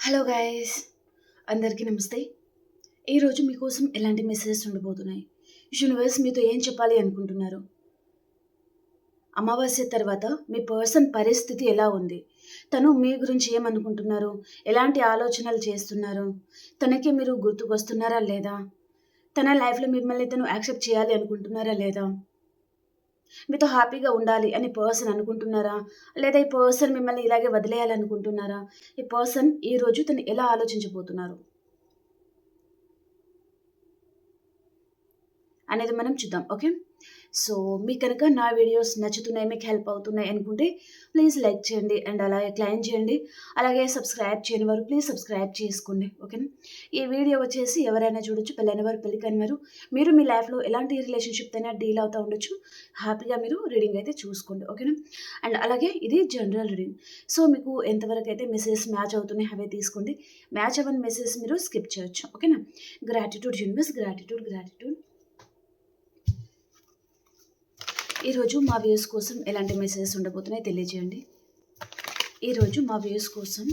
Hello guys, అందరికీ నమస్తే. ఈరోజు మీకోసం ఎలాంటి మెసేజెస్ ఉండబోతున్నాయి? యూనివర్స్ మీతో ఏం చెప్పాలి అనుకుంటున్నారు? అమావాస్య తర్వాత మీ పర్సన్ పరిస్థితి ఎలా ఉంది? తను మీ గురించి ఏమనుకుంటున్నారు? ఎలాంటి ఆలోచనలు చేస్తున్నారు? తనకి మీరు గుర్తుకొస్తున్నారా లేదా? తన లైఫ్లో మిమ్మల్ని తను యాక్సెప్ట్ చేయాలి అనుకుంటున్నారా లేదా? మీతో హ్యాపీగా ఉండాలి అని పర్సన్ అనుకుంటున్నారా? లేదా ఈ పర్సన్ మిమ్మల్ని ఇలాగే వదిలేయాలనుకుంటున్నారా? ఈ పర్సన్ ఈరోజు తను ఎలా ఆలోచించబోతున్నారు అనేది మనం చూద్దాం. ఓకే, సో మీకు కనుక నా వీడియోస్ నచ్చుతున్నాయి, మీకు హెల్ప్ అవుతున్నాయి అనుకుంటే ప్లీజ్ లైక్ చేయండి అండ్ అలాగే క్లైమ్ చేయండి. అలాగే సబ్స్క్రైబ్ చేయని వారు ప్లీజ్ సబ్స్క్రైబ్ చేసుకోండి. ఓకేనా? ఈ వీడియో వచ్చేసి ఎవరైనా చూడొచ్చు, పెళ్ళైన వారు, పెళ్లి కాని వారు, మీరు మీ లైఫ్లో ఎలాంటి రిలేషన్షిప్ అయినా డీల్ అవుతూ ఉండొచ్చు. హ్యాపీగా మీరు రీడింగ్ అయితే చూసుకోండి. ఓకేనా? అండ్ అలాగే ఇది జనరల్ రీడింగ్. సో మీకు ఎంతవరకు అయితే మెసేజెస్ మ్యాచ్ అవుతున్నాయి అవే తీసుకోండి. మ్యాచ్ అవ్వని మెసేజెస్ మీరు స్కిప్ చేయొచ్చు. ఓకేనా? Gratitude universe, gratitude, gratitude. ఈరోజు మా వ్యూస్ కోసం ఎలాంటి మెసేజెస్ ఉండబోతున్నాయి తెలియజేయండి. ఈరోజు మా వ్యూస్ కోసం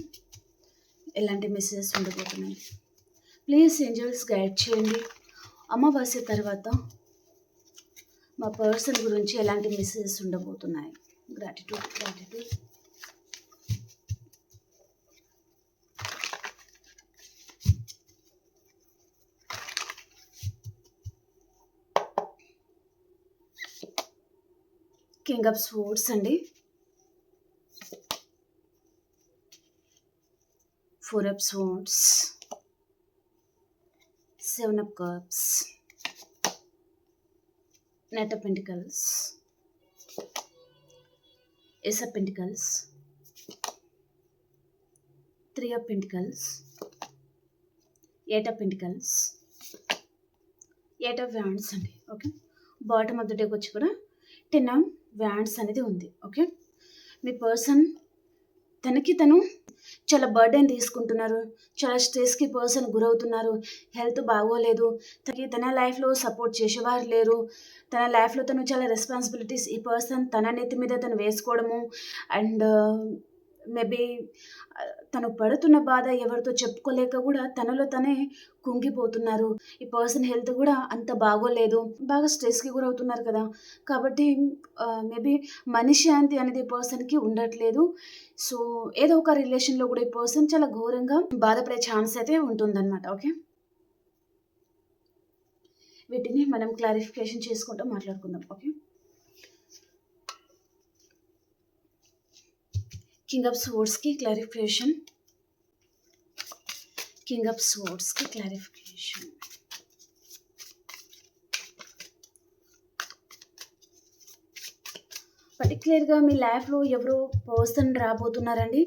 ఎలాంటి మెసేజెస్ ఉండబోతున్నాయి ప్లీజ్ ఏంజల్స్ గైడ్ చేయండి. అమావాస్య తర్వాత మా పర్సన్ గురించి ఎలాంటి మెసేజెస్ ఉండబోతున్నాయి? Gratitude, gratitude. King of swords అండి, 4 of swords, 7 of cups, Knight of Pentacles, Ace of Pentacles, 3 of Pentacles, 8 of Pentacles, 8 of Wands అండి. ఓకే, బాటమ్ ఆఫ్ ద డేకి వచ్చి కూడా 10 of Wands అనేది ఉంది. ఓకే, మీ పర్సన్ తనకి తను చాలా బర్డెన్ తీసుకుంటున్నారు, చాలా స్ట్రెస్కి పర్సన్ గురవుతున్నారు, హెల్త్ బాగోలేదు, తన లైఫ్లో సపోర్ట్ చేసేవారు లేరు, తన లైఫ్లో తను చాలా రెస్పాన్సిబిలిటీస్ ఈ పర్సన్ తన నెత్తి మీద తను వేసుకోవడము అండ్ మేబీ తను పడుతున్న బాధ ఎవరితో చెప్పుకోలేక కూడా తనలో తనే కుంగిపోతున్నారు. ఈ పర్సన్ హెల్త్ కూడా అంత బాగోలేదు, బాగా స్ట్రెస్కి గురవుతున్నారు కదా. కాబట్టి మేబీ మనశ్శాంతి అనేది పర్సన్కి ఉండట్లేదు. సో ఏదో ఒక రిలేషన్లో కూడా ఈ పర్సన్ చాలా ఘోరంగా బాధపడే ఛాన్స్ అయితే ఉంటుందన్నమాట. ఓకే, వీటిని మనం క్లారిఫికేషన్ చేసుకుంటూ మాట్లాడుకుందాం. ఓకే, కింగ్ ఆఫ్ స్వోర్డ్స్కి క్లారిఫికేషన్, కింగ్ ఆఫ్ స్వోర్డ్స్కి క్లారిఫికేషన్. పర్టికులర్గా మీ లైఫ్లో ఎవరో పర్సన్ రాబోతున్నారండి.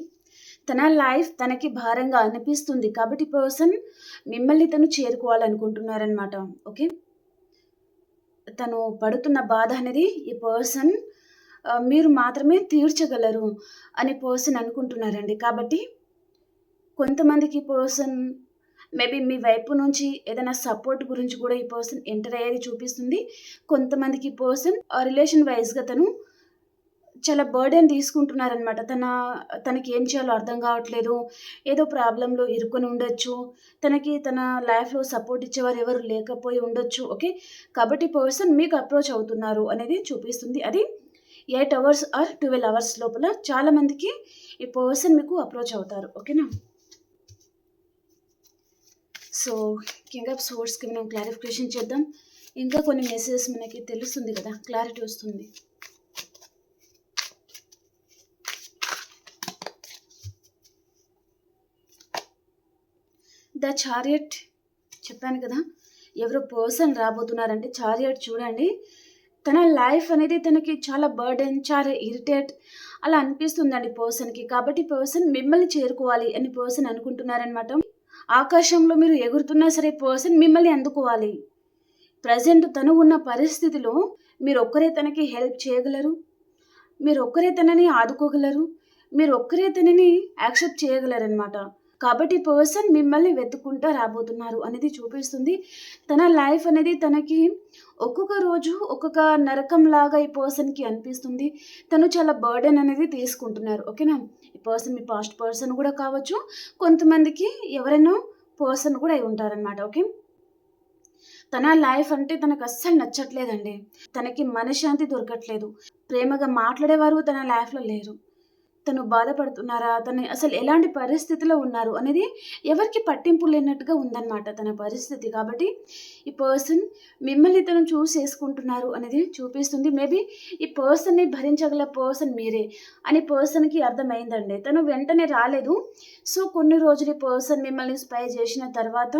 తన లైఫ్ తనకి భారంగా అనిపిస్తుంది కాబట్టి పర్సన్ మిమ్మల్ని తను చేరుకోవాలనుకుంటున్నారనమాట. ఓకే, తను పడుతున్న బాధ అనేది ఈ పర్సన్ మీరు మాత్రమే తీర్చగలరు అని పర్సన్ అనుకుంటున్నారండి. కాబట్టి కొంతమందికి పర్సన్ మేబీ మీ వైపు నుంచి ఏదైనా సపోర్ట్ గురించి కూడా ఈ పర్సన్ ఎంటర్ అయ్యేది చూపిస్తుంది. కొంతమందికి పర్సన్ రిలేషన్ వైజ్గా తను చాలా బర్డెన్ తీసుకుంటున్నారనమాట. తనకి ఏం చేయాలో అర్థం కావట్లేదు, ఏదో ప్రాబ్లంలో ఇరుకొని ఉండొచ్చు, తనకి తన లైఫ్లో సపోర్ట్ ఇచ్చేవారు ఎవరు లేకపోయి ఉండొచ్చు. ఓకే, కాబట్టి పర్సన్ మీకు అప్రోచ్ అవుతున్నారు అనేది చూపిస్తుంది. అది 8 hours ఆర్ 12 hours లోపల చాలామందికి ఈ పర్సన్ మీకు అప్రోచ్ అవుతారు. ఓకేనా? సో కింగ్ ఆఫ్ స్వోర్డ్స్కి మనం క్లారిఫికేషన్ చేద్దాం. ఇంకా కొన్ని మెసేజెస్ మనకి తెలుస్తుంది కదా, క్లారిటీ వస్తుంది. ద చారియట్ చెప్పాను కదా, ఎవరో పర్సన్ రాబోతున్నారంటే చారియట్ చూడండి. తన లైఫ్ అనేది తనకి చాలా బర్డెన్, చాలా ఇరిటేట్ అలా అనిపిస్తుందండి పర్సన్కి. కాబట్టి పర్సన్ మిమ్మల్ని చేరుకోవాలి అని పర్సన్ అనుకుంటున్నారనమాట. ఆకాశంలో మీరు ఎగురుతున్నా సరే పర్సన్ మిమ్మల్ని అందుకోవాలి. ప్రజెంట్ తను ఉన్న పరిస్థితిలో మీరు ఒక్కరే తనకి హెల్ప్ చేయగలరు, మీరు ఒక్కరే తనని ఆదుకోగలరు, మీరు ఒక్కరే తనని యాక్సెప్ట్ చేయగలరనమాట. కాబట్టి పర్సన్ మిమ్మల్ని వెతుక్కుంటా రాబోతున్నారు అనేది చూపిస్తుంది. తన లైఫ్ అనేది తనకి ఒక్కొక్క రోజు ఒక్కొక్క నరకంలాగా ఈ పర్సన్‌కి అనిపిస్తుంది. తను చాలా బర్డెన్ అనేది తీసుకుంటున్నారు. ఓకేనా? ఈ పర్సన్ మీ పాస్ట్ పర్సన్ గూడా కావచ్చు. కొంతమందికి ఎవరైనా పర్సన్ కూడా అయి ఉంటారనమాట. ఓకే. తన లైఫ్ అంటే తనకస్సలు నచ్చట్లేదండి. తనకి మనశ్శాంతి దొరకట్లేదు. ప్రేమగా మాట్లాడేవారు తన లైఫ్‌లో లేరు. తను బాధపడుతున్నారా? తను అసలు ఎలాంటి పరిస్థితిలో ఉన్నారు అనేది ఎవరికీ పట్టింపు లేనట్టుగా ఉందన్నమాట తన పరిస్థితి. కాబట్టి ఈ పర్సన్ మిమ్మల్ని తను చూస్ చేసుకుంటున్నారు అనేది చూపిస్తుంది. మేబీ ఈ పర్సన్‌ని భరించగల పర్సన్ మీరే అని పర్సన్‌కి అర్థమైందండి. తను వెంటనే రాలేదు. సో, కొన్ని రోజులు ఈ పర్సన్ మిమ్మల్ని స్పై చేసిన తర్వాత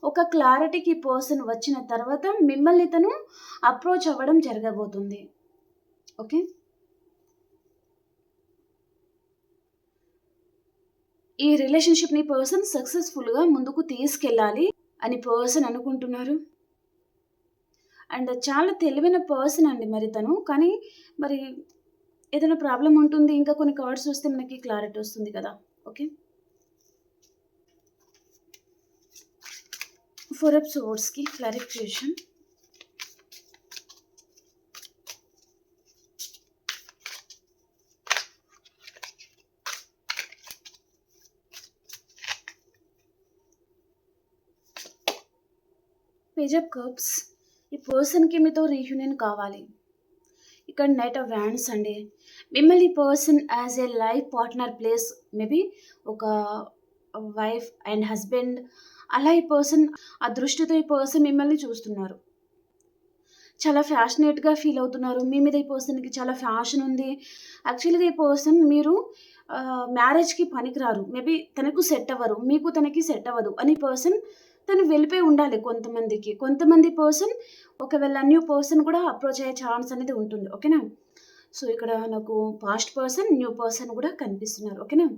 ఒక క్లారిటీకి ఈ పర్సన్ వచ్చిన తర్వాత మిమ్మల్ని తను అప్రోచ్ అవ్వడం జరగబోతుంది. ఓకే. ఈ రిలేషన్‌షిప్‌ని పర్సన్ సక్సెస్‌ఫుల్‌గా ముందుకు తీసుకెళ్ళాలి అని పర్సన్ అనుకుంటున్నారు. అండ్ చాలా తెలివైన పర్సన్ అండి మరి తను. కానీ మరి ఏదైనా ప్రాబ్లమ్ ఉంటుంది. ఇంకా కొన్ని కార్డ్స్ చూస్తే మనకి క్లారిటీ వస్తుంది కదా! ఓకే. 4 ఆఫ్ సోర్డ్స్‌కి క్లారిఫికేషన్. Page of cups. ఈ పర్సన్‌కి మీతో రీయూనియన్ కావాలి. ఇక్కడ నైట్ ఆఫ్ వ్యాండ్స్ అండి. మిమ్మల్ని person as a life partner place maybe ఒక వైఫ్ అండ్ హస్బెండ్ అలా ఈ పర్సన్ ఆ దృష్టితో ఈ పర్సన్ మిమ్మల్ని చూస్తున్నారు. చాలా ఫ్యాషనేట్‌గా ఫీల్ అవుతున్నారు. మీ మీద ఈ పర్సన్‌కి చాలా ఫ్యాషన్ ఉంది. యాక్చువల్‌గా ఈ పర్సన్ మీరు మ్యారేజ్‌కి పనికిరారు. మేబీ తనకు సెట్ అవ్వరు. మీకు తనకి సెట్ అవ్వదు అని పర్సన్ తను వెళ్ళిపోయి ఉండాలి కొంతమందికి. కొంతమంది పర్సన్ ఒకవేళ న్యూ పర్సన్ కూడా అప్రోచ్ అయ్యే ఛాన్స్ అనేది ఉంటుంది. ఓకేనా? సో, ఇక్కడ నాకు పాస్ట్ పర్సన్, న్యూ పర్సన్ కూడా కనిపిస్తున్నారు. ఓకేనా?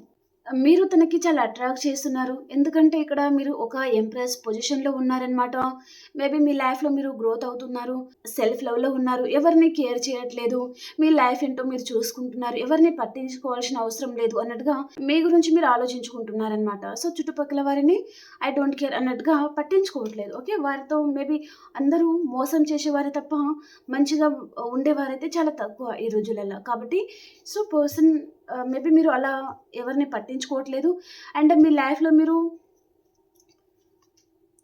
మీరు తనకి చాలా అట్రాక్ట్ చేస్తున్నారు. ఎందుకంటే ఇక్కడ మీరు ఒక ఎంప్రెస్ పొజిషన్‌లో ఉన్నారనమాట. మేబీ మీ లైఫ్‌లో మీరు గ్రోత్ అవుతున్నారు. సెల్ఫ్ లవ్‌లో ఉన్నారు. ఎవరిని కేర్ చేయట్లేదు. మీ లైఫ్ ఏంటో మీరు చూసుకుంటున్నారు. ఎవరిని పట్టించుకోవాల్సిన అవసరం లేదు అన్నట్టుగా మీ గురించి మీరు ఆలోచించుకుంటున్నారనమాట. సో, చుట్టుపక్కల వారిని ఐ డోంట్ కేర్ అన్నట్టుగా పట్టించుకోవట్లేదు. ఓకే. వారితో మేబీ అందరూ మోసం చేసేవారే తప్ప మంచిగా ఉండేవారైతే చాలా తక్కువ ఈ రోజులల్ల. కాబట్టి సో, పర్సన్ మేబీ మీరు అలా ఎవరిని పట్టించుకోవట్లేదు. అండ్ మీ లైఫ్‌లో మీరు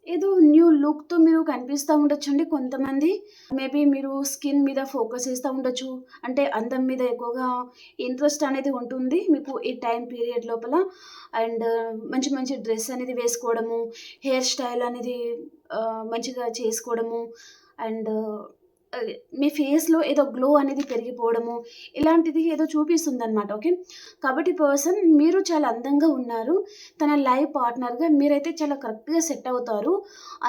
ఏదో న్యూ లుక్‌తో మీరు కనిపిస్తా ఉండొచ్చండి కొంతమంది. మేబీ మీరు స్కిన్ మీద ఫోకస్ చేస్తా ఉండొచ్చు. అంటే అందం మీద ఎక్కువగా ఇంట్రెస్ట్ అనేది ఉంటుంది మీకు ఈ టైమ్ పీరియడ్ లోపల. అండ్ మంచి మంచి డ్రెస్ అనేది వేసుకోవడము, హెయిర్ స్టైల్ అనేది మంచిగా చేసుకోవడము అండ్ మీ ఫేస్‌లో ఏదో గ్లో అనేది పెరిగిపోవడము, ఇలాంటిది ఏదో చూపిస్తుందనమాట. ఓకే. కాబట్టి పర్సన్ మీరు చాలా అందంగా ఉన్నారు. తన లైఫ్ పార్ట్నర్‌గా మీరైతే చాలా కరెక్ట్‌గా సెట్ అవుతారు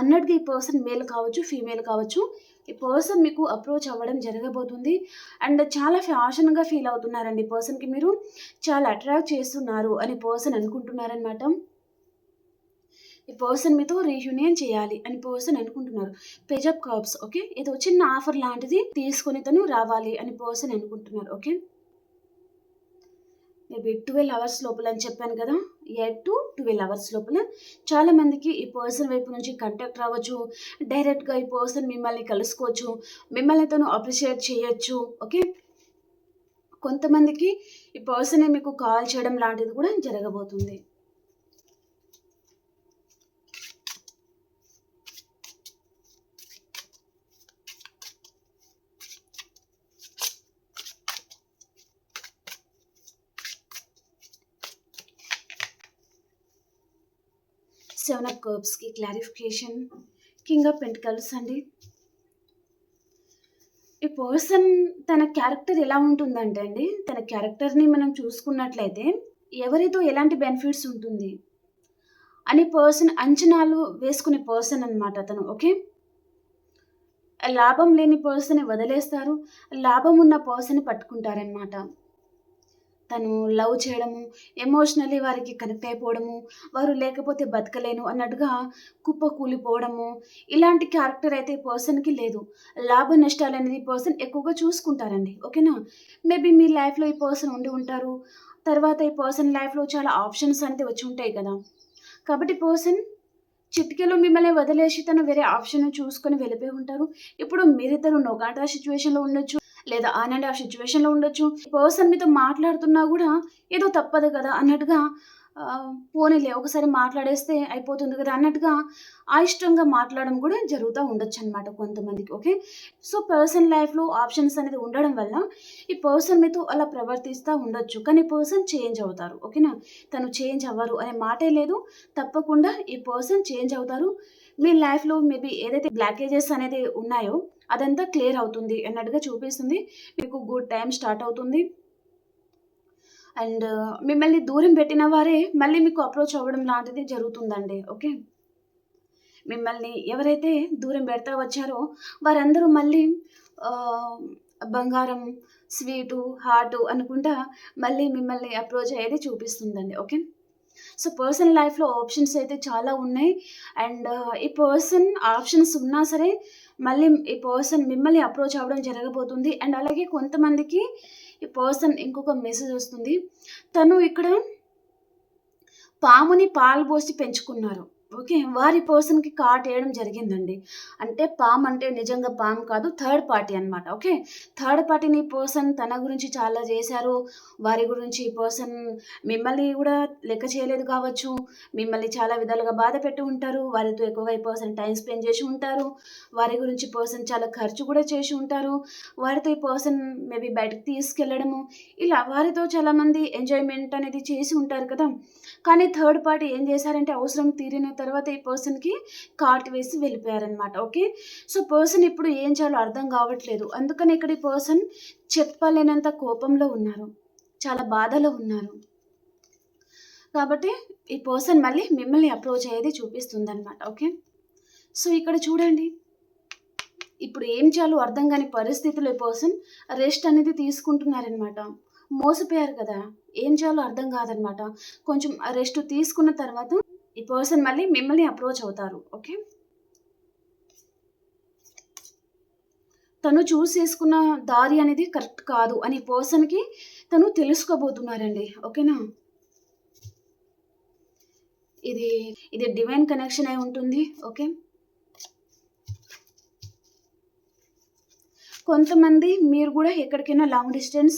అన్నట్టుగా ఈ పర్సన్ మేల్ కావచ్చు, ఫీమేల్ కావచ్చు. ఈ పర్సన్ మీకు అప్రోచ్ అవ్వడం జరగబోతుంది. అండ్ చాలా ఫ్యాషన్‌గా ఫీల్ అవుతున్నారండి. ఈ పర్సన్‌కి మీరు చాలా అట్రాక్ట్ చేస్తున్నారు అని పర్సన్ అనుకుంటున్నారనమాట. ఈ పర్సన్ మీతో రీయూనియన్ చేయాలి అని పర్సన్ అనుకుంటున్నారు. Page of cups. ఓకే. ఏదో చిన్న ఆఫర్ లాంటిది తీసుకొని తను రావాలి అని పర్సన్ అనుకుంటున్నారు. ఓకే. మేబీ 12 అవర్స్ లోపల అని చెప్పాను కదా! 8-12 అవర్స్ లోపల చాలా మందికి ఈ పర్సన్ వైపు నుంచి కాంటాక్ట్ రావచ్చు. డైరెక్ట్‌గా ఈ పర్సన్ మిమ్మల్ని కలుసుకోవచ్చు. మిమ్మల్ని తను అప్రిషియేట్ చేయొచ్చు. ఓకే. కొంతమందికి ఈ పర్సనే మీకు కాల్ చేయడం లాంటిది కూడా జరగబోతుంది. సెవెన్ ఆఫ్ కప్స్‌కి క్లారిఫికేషన్. కింగ్ ఆఫ్ పెంటికల్స్ అండి. ఈ పర్సన్ తన క్యారెక్టర్ ఎలా ఉంటుందంటే అండి, తన క్యారెక్టర్‌ని మనం చూసుకున్నట్లయితే ఎవరితో ఎలాంటి బెనిఫిట్స్ ఉంటుంది అని పర్సన్ అంచనాలు వేసుకునే పర్సన్ అనమాట తను. ఓకే. లాభం లేని పర్సన్‌ని వదిలేస్తారు. లాభం ఉన్న పర్సన్‌ని పట్టుకుంటారనమాట. తను లవ్ చేయడము, ఎమోషనల్లీ వారికి కనెక్ట్ అయిపోవడము, వారు లేకపోతే బతకలేను అన్నట్టుగా కుప్పకూలిపోవడము, ఇలాంటి క్యారెక్టర్ అయితే ఈ పర్సన్‌కి లేదు. లాభ నష్టాలనేది ఈ పర్సన్ ఎక్కువగా చూసుకుంటారండి. ఓకేనా? మేబీ మీ లైఫ్‌లో ఈ పర్సన్ ఉండి ఉంటారు. తర్వాత ఈ పర్సన్ లైఫ్‌లో చాలా ఆప్షన్స్ అనేది వచ్చి ఉంటాయి కదా! కాబట్టి పర్సన్ చిటికెలో మిమ్మల్ని వదిలేసి తను వేరే ఆప్షన్ చూసుకొని వెళ్ళిపోయి ఉంటారు. ఇప్పుడు మీరిద్దరు నో కాంటాక్ట్ సిచ్యువేషన్‌లో ఉండొచ్చు. లేదా ఆన్ అండ్ ఆఫ్ సిచ్యువేషన్‌లో ఉండొచ్చు. పర్సన్ మీతో మాట్లాడుతున్నా గూడా ఏదో తప్పదు కదా అన్నట్టుగా పోనీలే ఒకసారి మాట్లాడేస్తే అయిపోతుంది కదా అన్నట్టుగా అయిష్టంగా మాట్లాడడం కూడా జరుగుతా ఉండొచ్చనమాట కొంతమందికి. ఓకే. సో, పర్సన్ లైఫ్‌లో ఆప్షన్స్ అనేది ఉండడం వల్ల ఈ పర్సన్ మీతో అలా ప్రవర్తిస్తా ఉండొచ్చు. కానీ పర్సన్ చేంజ్ అవుతారు. ఓకేనా. తను చేంజ్ అవ్వరు అనే మాటే లేదు. తప్పకుండా ఈ పర్సన్ చేంజ్ అవుతారు. మీ లైఫ్‌లో మేబీ ఏదైతే బ్లాకేజెస్ అనేది ఉన్నాయో అదంతా క్లియర్ అవుతుంది అన్నట్టుగా చూపిస్తుంది. మీకు గుడ్ టైమ్ స్టార్ట్ అవుతుంది. అండ్ మిమ్మల్ని దూరం పెట్టిన వారే మళ్ళీ మీకు అప్రోచ్ అవ్వడం లాంటిది జరుగుతుందండి. ఓకే. మిమ్మల్ని ఎవరైతే దూరం పెడతా వచ్చారో వారందరూ మళ్ళీ ఆహ్, బంగారం, స్వీటు, హార్టు అనుకుంటా మళ్ళీ మిమ్మల్ని అప్రోచ్ అయ్యేది చూపిస్తుందండి. ఓకే. సో, పర్సనల్ లైఫ్‌లో ఆప్షన్స్ అయితే చాలా ఉన్నాయి. అండ్ ఈ పర్సన్ ఆప్షన్స్ ఉన్నా సరే మళ్ళీ ఈ పర్సన్ మిమ్మల్ని అప్రోచ్ అవ్వడం జరగబోతుంది. అండ్ అలాగే కొంతమందికి ఈ పర్సన్ ఇంకొక మెసేజ్ వస్తుంది. తను ఇక్కడ పాముని పాలు పోసి పెంచుకున్నారు. ఓకే. వారి పర్సన్‌కి కాటేయడం జరిగిందండి. అంటే పాము అంటే నిజంగా పాము కాదు. థర్డ్ పార్టీ అనమాట. ఓకే. థర్డ్ పార్టీని పర్సన్ తన గురించి చాలా చేశారు. వారి గురించి ఈ పర్సన్ మిమ్మల్ని గూడా లెక్క చేయలేదు కావచ్చు. మిమ్మల్ని చాలా విధాలుగా బాధపెట్టి ఉంటారు. వారితో ఎక్కువగా ఈ పర్సన్ టైమ్ స్పెండ్ చేసి ఉంటారు. వారి గురించి పర్సన్ చాలా ఖర్చు కూడా చేసి ఉంటారు. వారితో ఈ పర్సన్ మేబీ బయటకి తీసుకెళ్ళడము, ఇలా వారితో చాలామంది ఎంజాయ్‌మెంట్ అనేది చేసి ఉంటారు కదా! కానీ థర్డ్ పార్టీ ఏం చేశారంటే అవసరం తీరిన తర్వాత ఈ పర్సన్‌కి కార్ట్ వేసి వెళ్ళిపోయారనమాట. ఓకే. సో, పర్సన్ ఇప్పుడు ఏం చేయాలో అర్థం కావట్లేదు. అందుకని ఇక్కడ ఈ పర్సన్ చెప్పలేనంత కోపంలో ఉన్నారు. చాలా బాధలో ఉన్నారు. కాబట్టి ఈ పర్సన్ మళ్ళీ మిమ్మల్ని అప్రోచ్ అయ్యేది చూపిస్తుందనమాట. ఓకే. సో, ఇక్కడ చూడండి. ఇప్పుడు ఏం చేయాలో అర్థం కాని పరిస్థితిలో ఈ పర్సన్ రెస్ట్ అనేది తీసుకుంటున్నారనమాట. మోసపోయారు కదా! ఏం చేయాలో అర్థం కాదనమాట. కొంచెం రెస్ట్ తీసుకున్న తర్వాత ఈ పర్సన్ మళ్ళీ మిమ్మల్ని అప్రోచ్ అవుతారు. ఓకే. తను చూస్ చేసుకున్న దారి అనేది కరెక్ట్ కాదు అని పర్సన్‌కి తను తెలుసుకోబోతున్నారండి. ఓకేనా. ఇది ఇది డివైన్ కనెక్షన్ అయి ఉంటుంది. ఓకే. కొంతమంది మీరు గూడా ఎక్కడికైనా లాంగ్ డిస్టెన్స్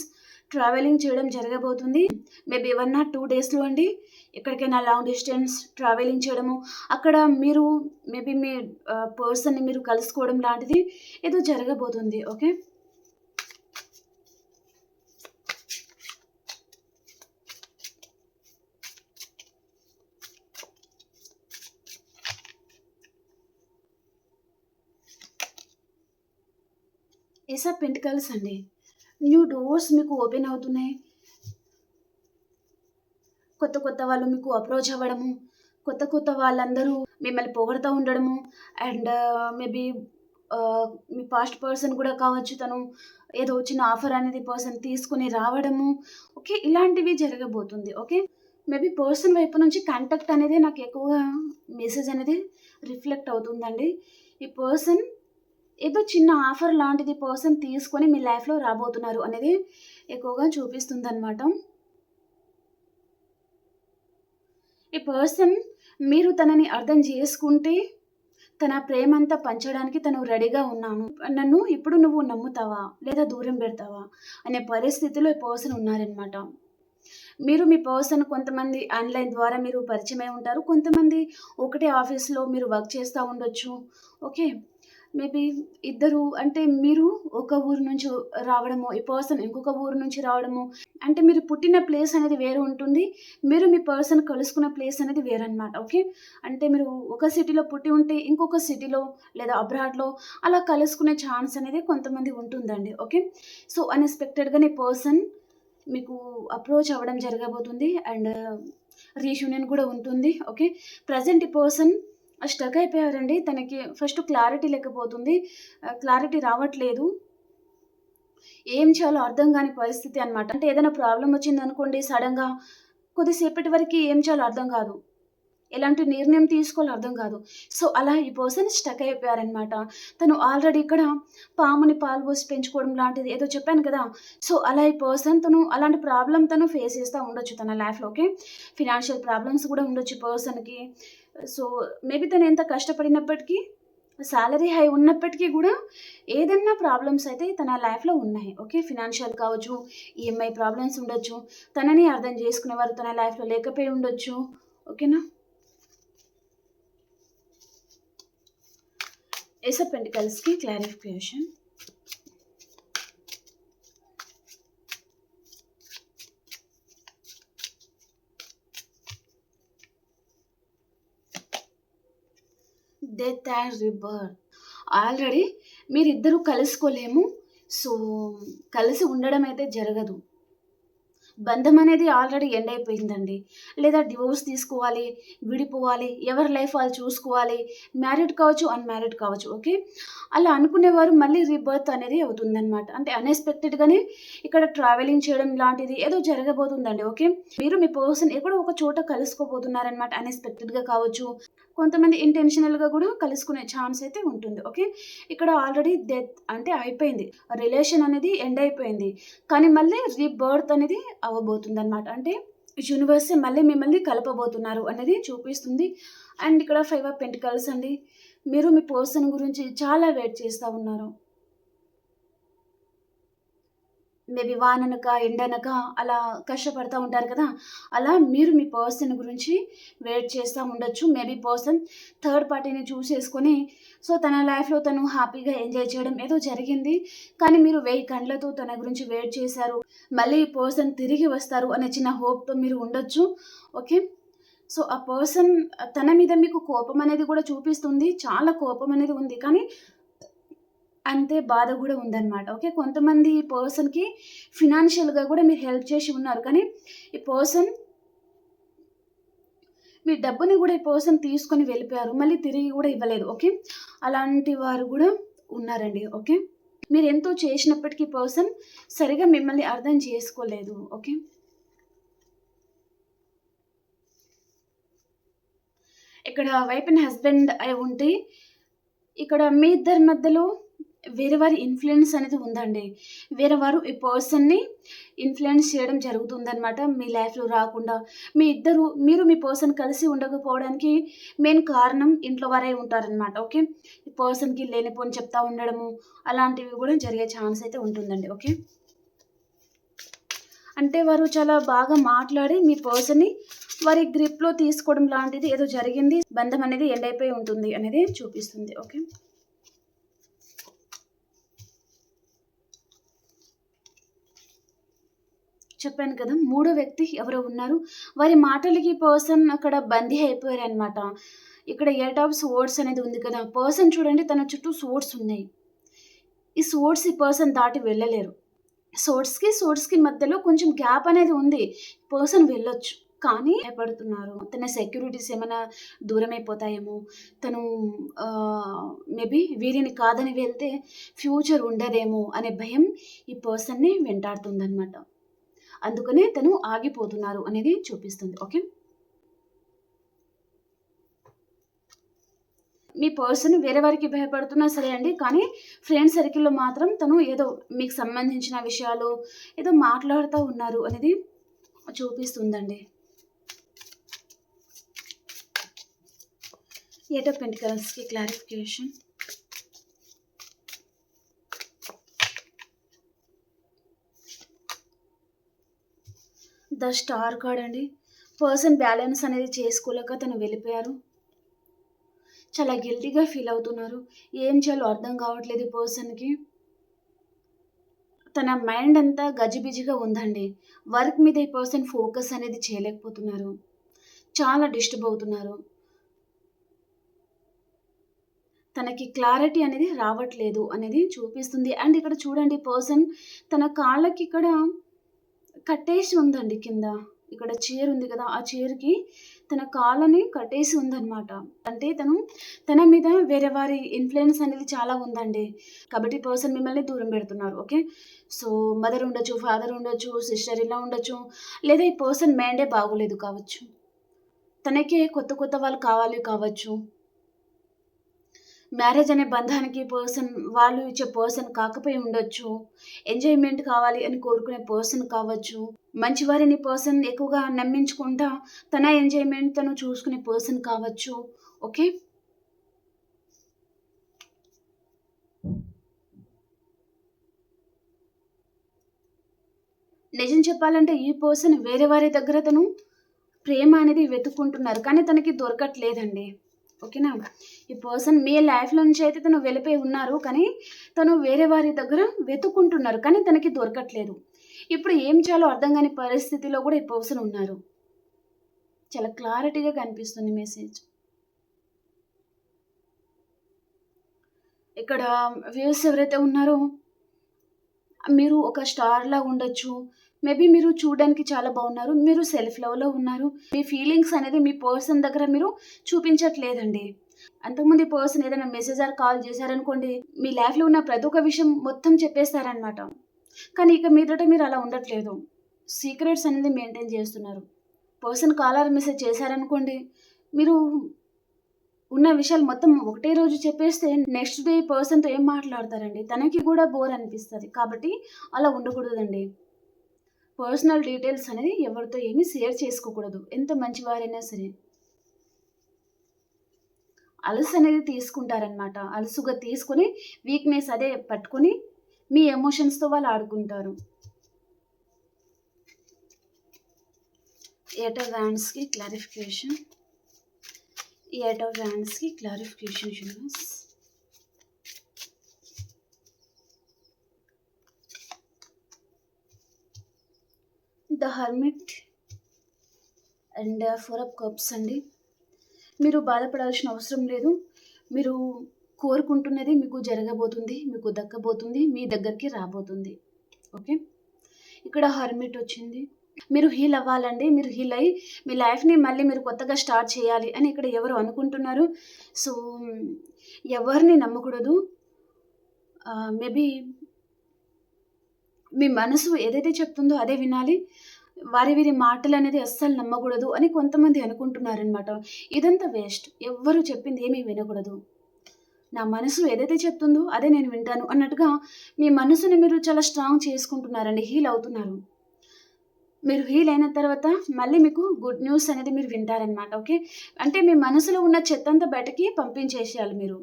ట్రావెలింగ్ చేయడం జరగబోతుంది. మేబీ 1 ఆర్ 2 డేస్‌లో అండి. ఎక్కడికైనా లాంగ్ డిస్టెన్స్ ట్రావెలింగ్ చేయడము, అక్కడ మీరు మేబీ మీ పర్సన్‌ని మీరు కలుసుకోవడం లాంటిది ఏదో జరగబోతుంది. ఓకే. ఏస్ ఆఫ్ పెంటికల్స్ అండి. న్యూ డోర్స్ మీకు ఓపెన్ అవుతున్నాయి. కొత్త కొత్త వాళ్ళు మీకు అప్రోచ్ అవ్వడము, కొత్త కొత్త వాళ్ళందరూ మిమ్మల్ని పొగడుతూ ఉండడము, and maybe me past person కూడా కావచ్చు. తను ఏదో చిన్న ఆఫర్ అనేది పర్సన్ తీసుకొని రావడము. ఓకే. ఇలాంటివి జరగబోతుంది. ఓకే. మేబీ పర్సన్ వైపు నుంచి కాంటాక్ట్ అనేది నాకు ఎక్కువగా మెసేజ్ అనేది రిఫ్లెక్ట్ అవుతుందండి. ఈ పర్సన్ ఏదో చిన్న ఆఫర్ లాంటిది పర్సన్ తీసుకొని మీ లైఫ్‌లో రాబోతున్నారు అనేది ఎక్కువగా చూపిస్తుందనమాట. ఈ పర్సన్ మీరు తనని అర్థం చేసుకుంటే తన ప్రేమంతా పంచడానికి తను రెడీగా ఉన్నాను. నన్ను ఇప్పుడు నువ్వు నమ్ముతావా? లేదా దూరం పెడతావా? అనే పరిస్థితిలో ఈ పర్సన్ ఉన్నారనమాట. మీరు మీ పర్సన్ కొంతమంది ఆన్‌లైన్ ద్వారా మీరు పరిచయమై ఉంటారు. కొంతమంది ఒకటే ఆఫీస్‌లో మీరు వర్క్ చేస్తా ఉండొచ్చు. ఓకే. మేబీ ఇద్దరు అంటే మీరు ఒక ఊరు నుంచి రావడము, ఈ పర్సన్ ఇంకొక ఊరు నుంచి రావడము. అంటే మీరు పుట్టిన ప్లేస్ అనేది వేరు ఉంటుంది. మీరు మీ పర్సన్ కలుసుకున్న ప్లేస్ అనేది వేరనమాట. ఓకే. అంటే మీరు ఒక సిటీలో పుట్టి ఉంటే ఇంకొక సిటీలో లేదా అబ్రాడ్‌లో అలా కలుసుకునే ఛాన్స్ అనేది కొంతమంది ఉంటుందండి. ఓకే. సో, అన్‌ఎక్స్‌పెక్టెడ్‌గా ఈ పర్సన్ మీకు అప్రోచ్ అవ్వడం జరగబోతుంది. అండ్ రీయూనియన్ కూడా ఉంటుంది. ఓకే. ప్రెజెంట్ ఈ పర్సన్ స్టక్ అయిపోయారండి. తనకి ఫస్ట్ క్లారిటీ లేకపోతుంది. క్లారిటీ రావట్లేదు. ఏం చేయాలో అర్థం కాని పరిస్థితి అనమాట. అంటే ఏదైనా ప్రాబ్లమ్ వచ్చిందనుకోండి సడెన్‌గా కొద్దిసేపటి వరకి ఏం చేయాలో అర్థం కాదు. ఎలాంటి నిర్ణయం తీసుకోవాలో అర్థం కాదు. సో, అలా ఈ పర్సన్ స్టక్ అయిపోయారనమాట. తను ఆల్రెడీ ఇక్కడ పాముని పాలు పోసి పెంచుకోవడం లాంటిది ఏదో చెప్పాను కదా! సో, అలా ఈ పర్సన్ తను అలాంటి ప్రాబ్లమ్ తను ఫేస్ చేస్తా ఉండొచ్చు తన లైఫ్‌లో. ఓకే. ఫినాన్షియల్ ప్రాబ్లమ్స్ కూడా ఉండొచ్చు ఈ పర్సన్‌కి. సో, మేబీ తను ఎంత కష్టపడినప్పటికీ సాలరీ హై ఉన్నప్పటికీ గూడా ఏదన్నా ప్రాబ్లమ్స్ అయితే తన లైఫ్‌లో ఉన్నాయి. ఓకే. ఫినాన్షియల్ కావచ్చు, ఈఎంఐ ప్రాబ్లమ్స్ ఉండొచ్చు. తనని అర్థం చేసుకునేవారు తన లైఫ్‌లో లేకపోయి ఉండొచ్చు. ఓకేనా? ఏస్ ఆఫ్ పెంటికల్స్‌కి clarification. Death and rebirth. Already మీరిద్దరూ కలుసుకోలేము. సో, కలిసి ఉండడం అయితే జరగదు. బంధం అనేది ఆల్రెడీ ఎండ్ అయిపోయిందండి. లేదా డివోర్స్ తీసుకోవాలి, విడిపోవాలి, ఎవరి లైఫ్ వాళ్ళు చూసుకోవాలి. మ్యారీడ్ కావచ్చు, అన్‌మ్యారీడ్ కావచ్చు. ఓకే. అలా అనుకునేవారు మళ్ళీ రీబర్త్ అనేది అవుతుందనమాట. అంటే అన్‌ఎక్స్‌పెక్టెడ్‌గానే ఇక్కడ ట్రావెలింగ్ చేయడం లాంటిది ఏదో జరగబోతుందండి. ఓకే. మీరు మీ పర్సన్ ఎక్కడో ఒక చోట కలుసుకోబోతున్నారనమాట. అన్‌ఎక్స్‌పెక్టెడ్‌గా కావచ్చు. కొంతమంది ఇంటెన్షనల్‌గా గూడా కలుసుకునే ఛాన్స్ అయితే ఉంటుంది. ఓకే. ఇక్కడ ఆల్రెడీ డెత్ అంటే అయిపోయింది. రిలేషన్ అనేది ఎండ్ అయిపోయింది. కానీ మళ్ళీ రీబర్త్ అనేది అవ్వబోతుందనమాట. అంటే యూనివర్సే మళ్ళీ మిమ్మల్ని కలపబోతున్నారు అనేది చూపిస్తుంది. అండ్ ఇక్కడ 5 ఆఫ్ పెంటికల్స్ అండి. మీరు మీ పర్సన్ గురించి చాలా వెయిట్ చేస్తా ఉన్నారు. మేబీ వాననక, ఎండనక అలా కష్టపడతా ఉంటారు కదా! అలా మీరు మీ పర్సన్ గురించి వెయిట్ చేస్తా ఉండొచ్చు. మేబీ పర్సన్ థర్డ్ పార్టీని చూసేసుకొని సో, తన లైఫ్‌లో తను హ్యాపీగా ఎంజాయ్ చేయడం ఏదో జరిగింది. కానీ మీరు 1000 కండ్లతో తన గురించి వెయిట్ చేశారు. మళ్ళీ ఈ పర్సన్ తిరిగి వస్తారు అనే చిన్న హోప్‌తో మీరు ఉండొచ్చు. ఓకే. సో, ఆ పర్సన్ తన మీద మీకు కోపం అనేది కూడా చూపిస్తుంది. చాలా కోపం అనేది ఉంది. కానీ అంతే బాధ గూడా ఉందనమాట. ఓకే. కొంతమంది పర్సన్‌కి ఫినాన్షియల్‌గా గూడా మీరు హెల్ప్ చేసి ఉన్నారు. కానీ ఈ పర్సన్ మీ డబ్బుని గూడా ఈ పర్సన్ తీసుకొని వెళ్ళిపోయారు. మళ్ళీ తిరిగి గూడా ఇవ్వలేదు. ఓకే. అలాంటి వారు గూడా ఉన్నారండి. ఓకే. మీరెంతో చేసినప్పటికీ పర్సన్ సరిగ్గా మిమ్మల్ని అర్థం చేసుకోలేదు. ఓకే. ఇక్కడ వైఫ్ అండ్ హస్బెండ్ అయి ఉంటే ఇక్కడ మీ ఇద్దరి మధ్యలో వేరే వారి ఇన్‌ఫ్లూయెన్స్ అనేది ఉందండి. వేరే వారు ఈ పర్సన్‌ని ఇన్‌ఫ్లూయెన్స్ చేయడం జరుగుతుందనమాట. మీ లైఫ్‌లో రాకుండా. మీరు మీ పర్సన్ కలిసి ఉండకపోవడానికి మెయిన్ కారణం ఇంట్లో వారే ఉంటారనమాట. ఓకే. ఈ పర్సన్‌కి లేనిపోని చెప్తా ఉండడము, అలాంటివి గూడా జరిగే ఛాన్స్ అయితే ఉంటుందండి. ఓకే. అంటే వారు చాలా బాగా మాట్లాడి మీ పర్సన్‌ని వారి గ్రిప్‌లో తీసుకోవడం లాంటిది ఏదో జరిగింది. బంధం అనేది ఎండ్ అయిపోయి ఉంటుంది అనేది చూపిస్తుంది. ఓకే. చెప్పాను కదా! మూడో వ్యక్తి ఎవరో ఉన్నారు. వారి మాటలకి పర్సన్ అక్కడ బందీ అయిపోయారనమాట. ఇక్కడ 8 ఆఫ్ సోర్డ్స్ అనేది ఉంది కదా! పర్సన్ చూడండి తన చుట్టూ సోర్డ్స్ ఉన్నాయి. ఈ సోర్డ్స్ ఈ పర్సన్ దాటి వెళ్ళలేరు. సోర్స్‌కి మధ్యలో కొంచెం గ్యాప్ అనేది ఉంది. పర్సన్ వెళ్ళొచ్చు. కానీ భయపడుతున్నారు. తన సెక్యూరిటీస్ ఏమైనా దూరమైపోతాయేమో, తను మేబీ వీరిని కాదని వెళ్తే ఫ్యూచర్ ఉండదేమో అనే భయం ఈ పర్సన్‌ని వెంటాడుతుందనమాట. అందుకనే తను ఆగిపోతున్నారు అనేది చూపిస్తుంది. ఓకే. మీ పర్సన్ వేరే వారికి భయపడుతున్నా సరే అండి. కానీ ఫ్రెండ్ సర్కిల్‌లో మాత్రం తను ఏదో మీకు సంబంధించిన విషయాలు ఏదో మాట్లాడుతా ఉన్నారు అనేది చూపిస్తుందండి. 8 ఆఫ్ పెంటికల్స్‌కి క్లారిఫికేషన్. ద స్టార్ కార్డ్ అండి. పర్సన్ బ్యాలెన్స్ అనేది చేసుకోలేక తను వెళ్ళిపోయారు. చాలా గిల్టీగా ఫీల్ అవుతున్నారు. ఏం చేయాలో అర్థం కావట్లేదు ఈ పర్సన్‌కి. తన మైండ్ అంతా గజిబిజిగా ఉందండి. వర్క్ మీద ఈ పర్సన్ ఫోకస్ అనేది చేయలేకపోతున్నారు. చాలా డిస్టర్బ్ అవుతున్నారు. తనకి క్లారిటీ అనేది రావట్లేదు అనేది చూపిస్తుంది. అండ్ ఇక్కడ చూడండి పర్సన్ తన కాళ్ళకి ఇక్కడ కట్టేసి ఉందండి కింద. ఇక్కడ చైర్ ఉంది కదా! ఆ చైర్‌కి తన కాళ్ళని కట్టేసి ఉందనమాట. అంటే తన మీద వేరే వారి ఇన్‌ఫ్లూయెన్స్ అనేది చాలా ఉందండి. కాబట్టి పర్సన్ మిమ్మల్ని దూరం పెడుతున్నారు. ఓకే. సో, మదర్ ఉండొచ్చు, ఫాదర్ ఉండొచ్చు, సిస్టర్ ఇలా ఉండొచ్చు. లేదా ఈ పర్సన్ మైండే బాగోలేదు కావచ్చు. తనకే కొత్త కొత్త వాళ్ళు కావచ్చు. మ్యారేజ్ అనే బంధానికి వాళ్ళు ఇచ్చే పర్సన్ కాకపోయి ఉండొచ్చు. ఎంజాయ్‌మెంట్ కావాలి అని కోరుకునే పర్సన్ కావచ్చు. మంచివారిని పర్సన్ ఎక్కువగా నమ్మించుకుంటా తన ఎంజాయ్‌మెంట్ తను చూసుకునే పర్సన్ కావచ్చు. ఓకే. నిజం చెప్పాలంటే ఈ పర్సన్ వేరే వారి దగ్గర తను ప్రేమ అనేది వెతుక్కుంటున్నారు. కానీ తనకి దొరకట్లేదండి. ఓకేనా? ఈ పర్సన్ మీ లైఫ్‌లో నుంచి అయితే తను వెళ్ళిపోయి ఉన్నారు. కానీ తను వేరే వారి దగ్గర వెతుక్కుంటున్నారు. కానీ తనకి దొరకట్లేదు. ఇప్పుడు ఏం చేయాలో అర్థం కాని పరిస్థితిలో కూడా ఈ పర్సన్ ఉన్నారు. చాలా క్లారిటీగా కనిపిస్తుంది మెసేజ్. ఇక్కడ వ్యూవర్స్ ఎవరైతే ఉన్నారో మీరు ఒక స్టార్‌లా ఉండొచ్చు. మేబీ మీరు చూడడానికి చాలా బాగున్నారు. మీరు సెల్ఫ్ లవ్‌లో ఉన్నారు. మీ ఫీలింగ్స్ అనేది మీ పర్సన్ దగ్గర మీరు చూపించట్లేదండి. అంతకుముందు ఈ పర్సన్ ఏదైనా మెసేజ్ ఆర్ కాల్ చేశారనుకోండి, మీ లైఫ్‌లో ఉన్న ప్రతి ఒక్క విషయం మొత్తం చెప్పేస్తారనమాట. కానీ ఇక మీదట మీరు అలా ఉండట్లేదు. సీక్రెట్స్ అనేది మెయింటైన్ చేస్తున్నారు. పర్సన్ కాల్ ఆర్ మెసేజ్ చేశారనుకోండి, మీరు ఉన్న విషయాలు మొత్తం ఒకటే రోజు చెప్పేస్తే నెక్స్ట్ డే పర్సన్‌తో ఏం మాట్లాడతారండి? తనకి కూడా బోర్ అనిపిస్తది. కాబట్టి అలా ఉండకూడదండి. పర్సనల్ డీటెయిల్స్ అనేది ఎవరితో ఏమీ షేర్ చేసుకోకూడదు. ఎంత మంచివారైనా సరే. అలుసు అనేది తీసుకుంటారనమాట. అలుసుగా తీసుకొని వీక్‌నెస్ అదే పట్టుకొని మీ ఎమోషన్స్‌తో వాళ్ళు ఆడుకుంటారు. ఎయిట్ ఆఫ్ వ్యాండ్స్‌కి క్లారిఫికేషన్. ఎయిట్ ఆఫ్ వ్యాండ్స్‌కి clarification universe. The hermit and four of cups అండి. మీరు బాధపడాల్సిన అవసరం లేదు. మీరు కోరుకుంటున్నది మీకు జరగబోతుంది. మీకు దక్కబోతుంది. మీ దగ్గరికి రాబోతుంది. ఓకే. ఇక్కడ హర్మిట్ వచ్చింది. మీరు హీల్ అవ్వాలండి. మీరు హీల్ అయ్యి మీ లైఫ్‌ని మళ్ళీ మీరు కొత్తగా స్టార్ట్ చేయాలి అని ఇక్కడ ఎవరు అనుకుంటున్నారు. సో, ఎవరిని నమ్మకూడదు. మేబీ మీ మనసు ఏదైతే చెప్తుందో అదే వినాలి. వీరి మాటలనేది అస్సలు నమ్మకూడదు అని కొంతమంది అనుకుంటున్నారనమాట. ఇదంతా వేస్ట్. ఎవ్వరు చెప్పింది ఏమీ వినకూడదు. నా మనసు ఏదైతే చెప్తుందో అదే నేను వింటాను అన్నట్టుగా మీ మనసుని మీరు చాలా స్ట్రాంగ్ చేసుకుంటున్నారండి. హీల్ అవుతున్నారు. మీరు హీల్ అయిన తర్వాత మళ్ళీ మీకు గుడ్ న్యూస్ అనేది మీరు వింటారనమాట. ఓకే. అంటే మీ మనసులో ఉన్న చెత్తంతా బయటకి పంపించేసేయాలి మీరు.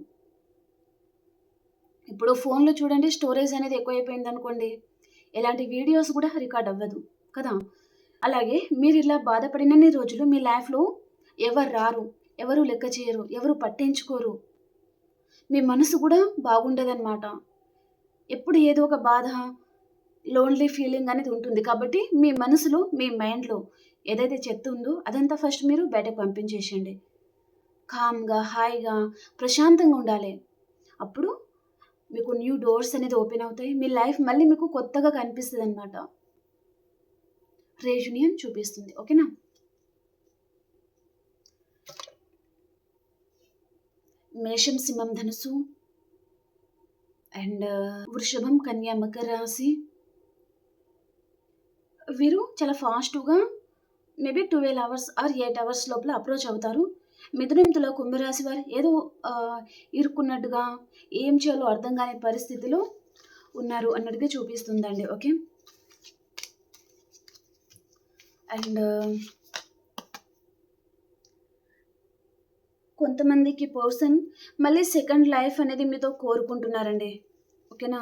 ఇప్పుడు ఫోన్‌లో చూడండి స్టోరేజ్ అనేది ఎక్కువైపోయిందనుకోండి, ఎలాంటి వీడియోస్ కూడా రికార్డ్ అవ్వదు కదా! అలాగే మీరిలా బాధపడినన్ని రోజులు మీ లైఫ్‌లో ఎవరు రారు, ఎవరు లెక్క చేయరు, ఎవరు పట్టించుకోరు. మీ మనసు కూడా బాగుండదనమాట. ఎప్పుడు ఏదో ఒక బాధ, లోన్లీ ఫీలింగ్ అనేది ఉంటుంది. కాబట్టి మీ మనసులో, మీ మైండ్‌లో ఏదైతే చెత్త ఉందో అదంతా ఫస్ట్ మీరు బయటకు పంపించేసేయండి. కామ్‌గా, హాయిగా, ప్రశాంతంగా ఉండాలి. అప్పుడు మీకు న్యూ డోర్స్ అనేది ఓపెన్ అవుతాయి. మీ లైఫ్ మళ్ళీ మీకు కొత్తగా కనిపిస్తదనమాట. రీయూనియన్ చూపిస్తుంది. ఓకేనా? మేషం, సింహం, ధనుసు అండ్ వృషభం, కన్య, మకర రాశి. వీరు చాలా ఫాస్ట్‌గా మేబీ 12 అవర్స్ ఆర్ 8 అవర్స్ లోపల అప్రోచ్ అవుతారు. మిథునం, తుల, కుంభరాశి వారు ఏదో ఇరుక్కున్నట్టుగా ఏం చేయాలో అర్థం కాని పరిస్థితిలో ఉన్నారు అన్నట్టుగా చూపిస్తుందండి. ఓకే. అండ్ కొంతమందికి పర్సన్ మళ్ళీ సెకండ్ లైఫ్ అనేది మీతో కోరుకుంటున్నారండి. ఓకేనా?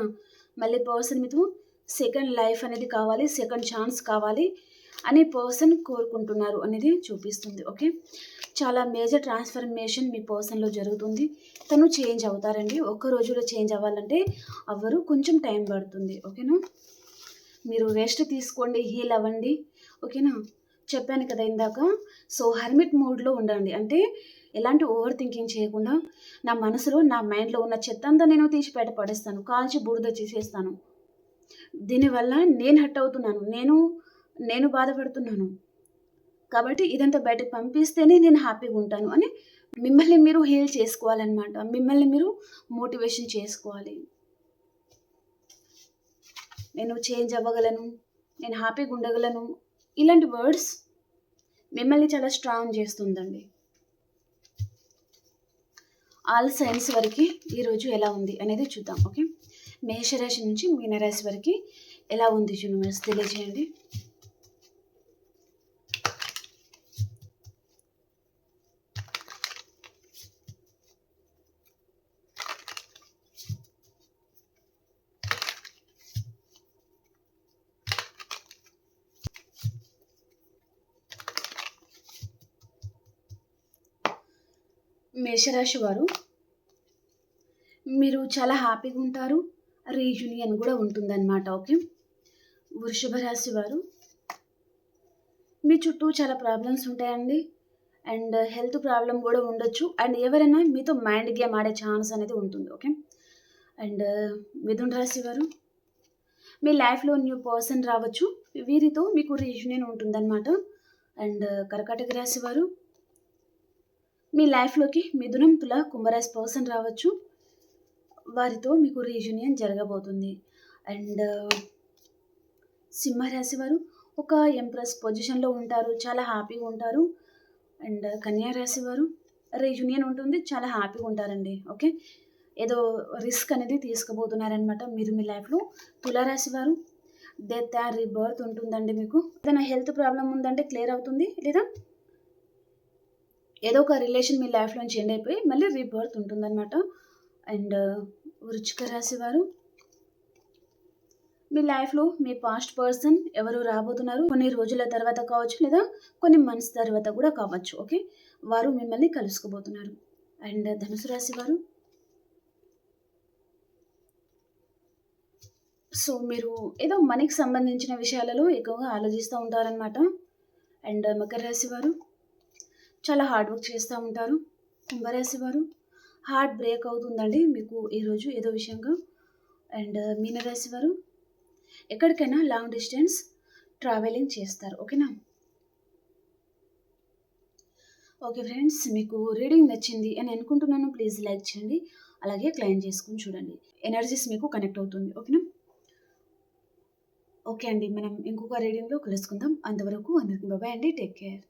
మళ్ళీ పర్సన్ మీతో సెకండ్ లైఫ్ అనేది కావాలి, సెకండ్ ఛాన్స్ కావాలి అని పర్సన్ కోరుకుంటున్నారు అనేది చూపిస్తుంది. ఓకే. చాలా మేజర్ ట్రాన్స్ఫర్మేషన్ మీ పర్సన్‌లో జరుగుతుంది. తను చేంజ్ అవుతారండి. ఒక్క రోజులో చేంజ్ అవ్వాలంటే అవ్వరు. కొంచెం టైం పడుతుంది. ఓకేనా? మీరు రెస్ట్ తీసుకోండి, హీల్ అవ్వండి. ఓకేనా? చెప్పాను కదా ఇందాక. సో, హర్మిట్ మోడ్‌లో ఉండండి. అంటే ఎలాంటి ఓవర్ థింకింగ్ చేయకుండా నా మనసులో, నా మైండ్‌లో ఉన్న చెత్తంతా నేను తీసి బయట పడేస్తాను. కాల్చి బూడిద చేసేస్తాను. దీనివల్ల నేను హర్ట్ అవుతున్నాను. నేను బాధపడుతున్నాను. కాబట్టి ఇదంతా బయటకు పంపిస్తేనే నేను హ్యాపీగా ఉంటాను అని మిమ్మల్ని మీరు హీల్ చేసుకోవాలనమాట. మిమ్మల్ని మీరు మోటివేషన్ చేసుకోవాలి. నేను చేంజ్ అవ్వగలను, నేను హ్యాపీగా ఉండగలను. ఇలాంటి వర్డ్స్ మిమ్మల్ని చాలా స్ట్రాంగ్ చేస్తుందండి. ఆల్ సైన్స్ వరకు ఈరోజు ఎలా ఉంది అనేది చూద్దాం. ఓకే, మేషరాశి నుంచి మీనరాశి వరకు ఎలా ఉంది యూనివర్స్ తెలియజేయండి. మేషరాశి వారు, మీరు చాలా హ్యాపీగా ఉంటారు, రీయూనియన్ కూడా ఉంటుందన్నమాట. ఓకే, వృషభ రాశి వారు, మీ చుట్టూ చాలా ప్రాబ్లమ్స్ ఉంటాయండి, అండ్ హెల్త్ ప్రాబ్లం కూడా ఉండొచ్చు, అండ్ ఎవరైనా మీతో మైండ్ గేమ్ ఆడే ఛాన్స్ అనేది ఉంటుంది. ఓకే, అండ్ మిథున రాశి వారు, మీ లైఫ్లో న్యూ పర్సన్ రావచ్చు, వీరితో మీకు రీయూనియన్ ఉంటుందన్నమాట. అండ్ కర్కాటక రాశి వారు, మీ లైఫ్లోకి మిథునం, తుల, కుంభరాశి పర్సన్ రావచ్చు, వారితో మీకు రీయూనియన్ జరగబోతుంది. అండ్ సింహరాశి వారు, ఒక ఎంప్రెస్ పొజిషన్లో ఉంటారు, చాలా హ్యాపీగా ఉంటారు. అండ్ కన్యా రాశి వారు, రీయూనియన్ ఉంటుంది, చాలా హ్యాపీగా ఉంటారండి. ఓకే, ఏదో రిస్క్ అనేది తీసుకుపోతున్నారనమాట మీరు మీ లైఫ్లో. తులారాశి వారు, డెత్ అండ్ రీబర్త్ ఉంటుందండి. మీకు ఏదైనా హెల్త్ ప్రాబ్లం ఉందంటే క్లియర్ అవుతుంది, లేదా ఏదో ఒక రిలేషన్ మీ లైఫ్లో నుంచి ఎండ్ అయిపోయి మళ్ళీ రీబర్త్ ఉంటుందన్నమాట. అండ్ వృశ్చిక రాశి వారు, మీ లైఫ్లో మీ పాస్ట్ పర్సన్ ఎవరు రాబోతున్నారు, కొన్ని రోజుల తర్వాత కావచ్చు, లేదా కొన్ని మంత్స్ తర్వాత కూడా కావచ్చు. ఓకే, వారు మిమ్మల్ని కలుసుకోబోతున్నారు. అండ్ ధనుసు రాశి వారు, సో మీరు ఏదో మనీకి సంబంధించిన విషయాలలో ఎక్కువగా ఆలోచిస్తూ ఉంటారనమాట. అండ్ మకర రాశి వారు, చాలా హార్డ్ వర్క్ చేస్తూ ఉంటారు. కుంభరాశి వారు, హార్ట్ బ్రేక్ అవుతుందండి మీకు ఈరోజు ఏదో విషయంగా. అండ్ మీనరాశి వారు, ఎక్కడికైనా లాంగ్ డిస్టెన్స్ ట్రావెలింగ్ చేస్తారు. ఓకేనా? ఓకే ఫ్రెండ్స్, మీకు రీడింగ్ నచ్చింది అని అనుకుంటున్నాను. ప్లీజ్ లైక్ చేయండి, అలాగే క్లైమ్ చేసుకుని చూడండి, ఎనర్జీస్ మీకు కనెక్ట్ అవుతుంది. ఓకేనా? ఓకే అండి, మనం ఇంకొక రీడింగ్లో కలుసుకుందాం. అంతవరకు అందరికీ బాయ్ అండి, టేక్ కేర్.